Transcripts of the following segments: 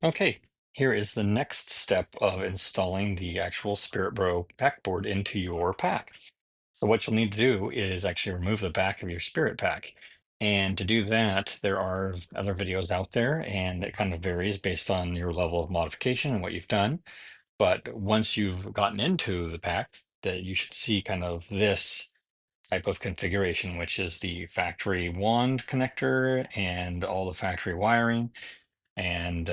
Okay, here is the next step of installing the actual SpiritBro backboard into your pack. So what you'll need to do is actually remove the back of your Spirit pack. And to do that, there are other videos out there, and it kind of varies based on your level of modification and what you've done. But once you've gotten into the pack, that you should see kind of this type of configuration, which is the factory wand connector and all the factory wiring and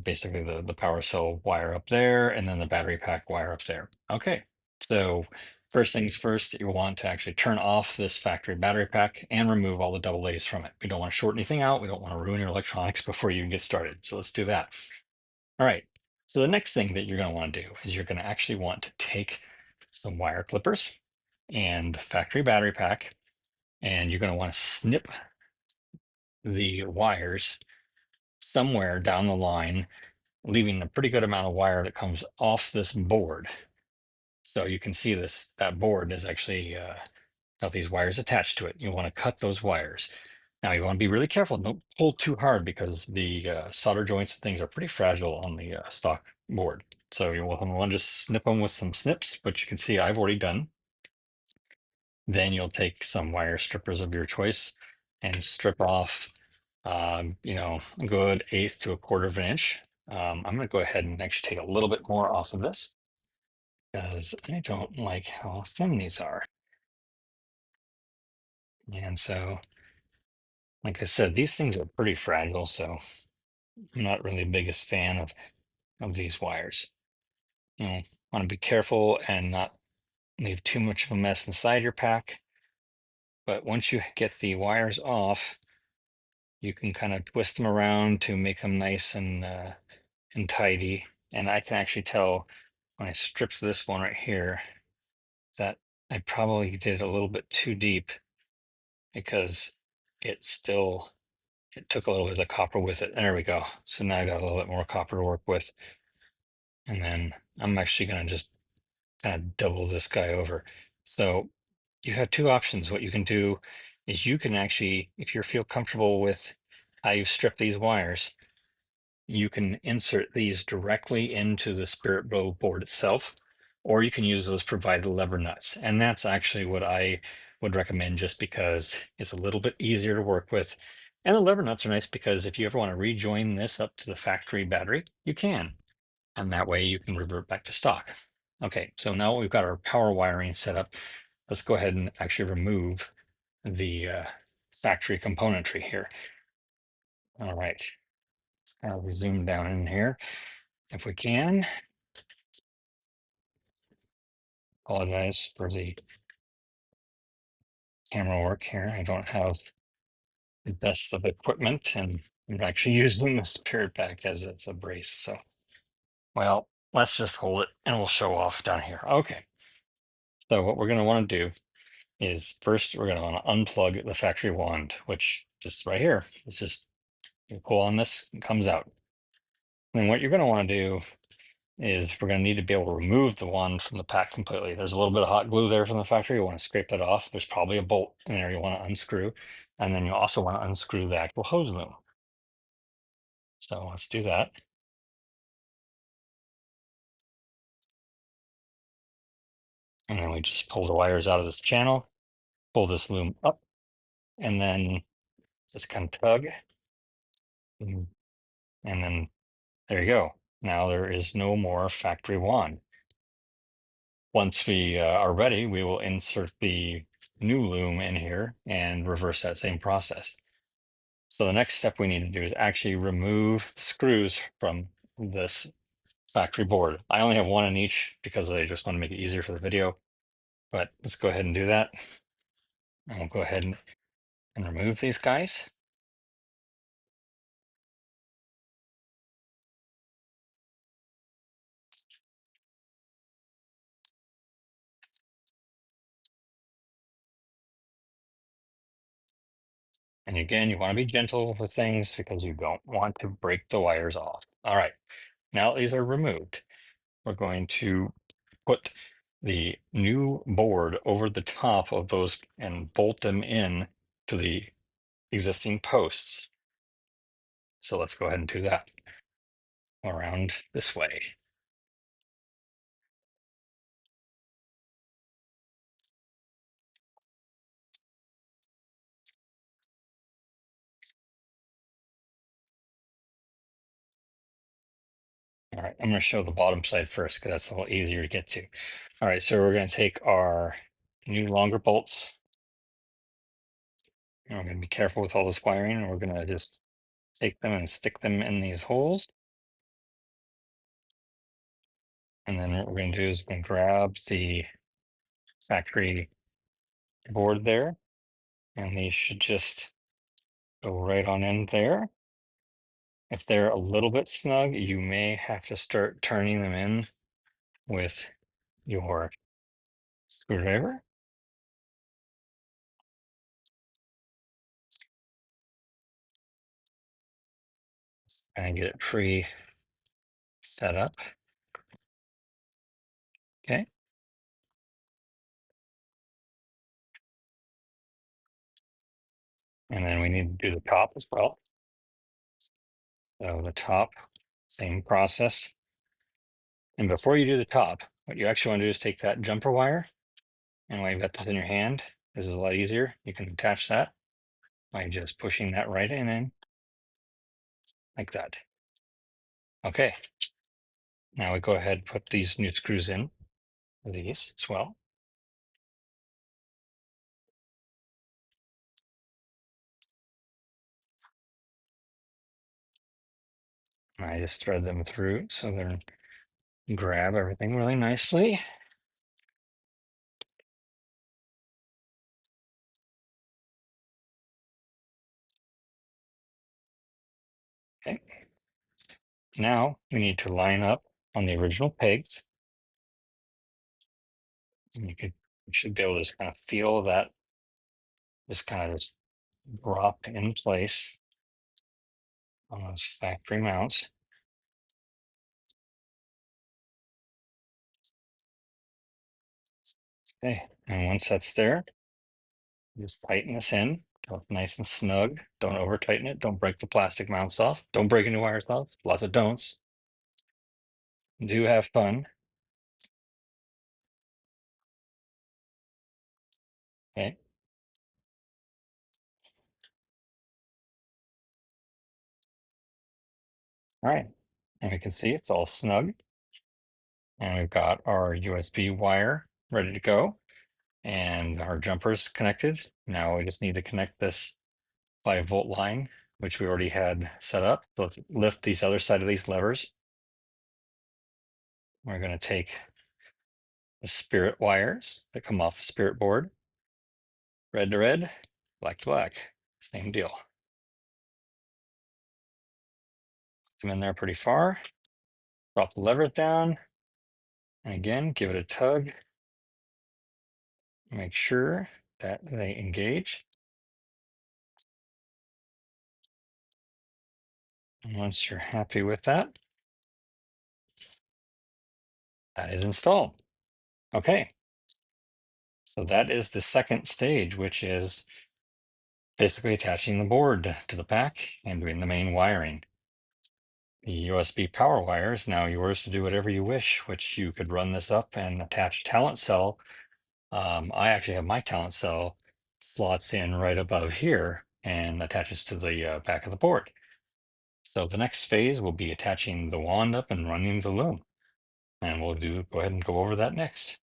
basically the power cell wire up there and then the battery pack wire up there. Okay, so first things first, you want to actually turn off this factory battery pack and remove all the double A's from it. We don't want to short anything out. We don't want to ruin your electronics before you get started. So let's do that. All right. So the next thing that you're going to want to do is you're going to actually want to take some wire clippers and factory battery pack, and you're going to want to snip the wires somewhere down the line, leaving a pretty good amount of wire that comes off this board. So you can see this, that board is actually got these wires attached to it. You want to cut those wires. Now you want to be really careful. Don't pull too hard because the solder joints and things are pretty fragile on the stock board. So you will want to just snip them with some snips, which you can see I've already done. Then you'll take some wire strippers of your choice and strip off, a good eighth to a quarter of an inch. I'm going to go ahead and actually take a little bit more off of this because I don't like how thin these are. And so, like I said, these things are pretty fragile, so I'm not really the biggest fan of these wires. You know, want to be careful and not leave too much of a mess inside your pack. But once you get the wires off, you can kind of twist them around to make them nice and tidy. And I can actually tell when I stripped this one right here that I probably did a little bit too deep because it took a little bit of the copper with it. There we go. So now I got a little bit more copper to work with. And then I'm actually going to just kind of double this guy over. So you have two options. What you can do is you can actually, if you feel comfortable with how you've stripped these wires, you can insert these directly into the SpiritBro board itself, or you can use those provided lever nuts. And that's actually what I would recommend just because it's a little bit easier to work with. And the lever nuts are nice because if you ever want to rejoin this up to the factory battery, you can. And that way you can revert back to stock. Okay, so now we've got our power wiring set up. Let's go ahead and actually remove the factory componentry here. All right, let's kind of zoom down in here if we can. Apologize for the camera work here. I don't have the best of equipment and I'm actually using the Spirit pack as a brace. So, well, let's just hold it and we'll show off down here. Okay, so what we're going to want to do is first we're going to want to unplug the factory wand, which just right here. It's just you pull on this, it comes out. And what you're going to want to do is we're going to need to be able to remove the wand from the pack completely. There's a little bit of hot glue there from the factory. You want to scrape that off. There's probably a bolt in there you want to unscrew. And then you also want to unscrew the actual hose loom. So let's do that. And then we just pull the wires out of this channel, pull this loom up, and then just kind of tug. And then there you go. Now there is no more factory wand. Once we are ready, we will insert the new loom in here and reverse that same process. So the next step we need to do is actually remove the screws from this factory board. I only have one in each because I just want to make it easier for the video, but let's go ahead and do that. And we'll go ahead and remove these guys. And again, you want to be gentle with things because you don't want to break the wires off. All right, now that these are removed, we're going to put the new board over the top of those and bolt them in to the existing posts. So let's go ahead and do that around this way. All right, I'm going to show the bottom side first because that's a little easier to get to. All right, so we're going to take our new longer bolts. And we're going to be careful with all this wiring, and we're going to just take them and stick them in these holes. And then what we're going to do is we're going to grab the factory board there, and these should just go right on in there. If they're a little bit snug, you may have to start turning them in with your screwdriver. And get it pre-set up. Okay. And then we need to do the top as well. So the top, same process. And before you do the top, what you actually want to do is take that jumper wire, and while you've got this in your hand, this is a lot easier. You can attach that by just pushing that right in like that. Okay. Now we go ahead and put these new screws in, these as well. I just thread them through so they're grab everything really nicely. Okay. Now we need to line up on the original pegs. And you should be able to just kind of feel that just kind of just drop in place on those factory mounts. Okay, and once that's there, just tighten this in till it's nice and snug. Don't over tighten it. Don't break the plastic mounts off. Don't break any wires off. Lots of don'ts. Do have fun. Okay. All right. And we can see it's all snug. And we've got our USB wire ready to go. And our jumper's connected. Now we just need to connect this 5-volt line, which we already had set up. So let's lift these other side of these levers. We're going to take the spirit wires that come off the spirit board, red to red, black to black, same deal. Put them in there pretty far, drop the levers down, and again, give it a tug. Make sure that they engage. And once you're happy with that, that is installed. Okay. So that is the second stage, which is basically attaching the board to the pack and doing the main wiring. The USB power wire is now yours to do whatever you wish, which you could run this up and attach a talent cell. I actually have my talent cell slots in right above here and attaches to the back of the board. So the next phase will be attaching the wand up and running the loom. And we'll go ahead and go over that next.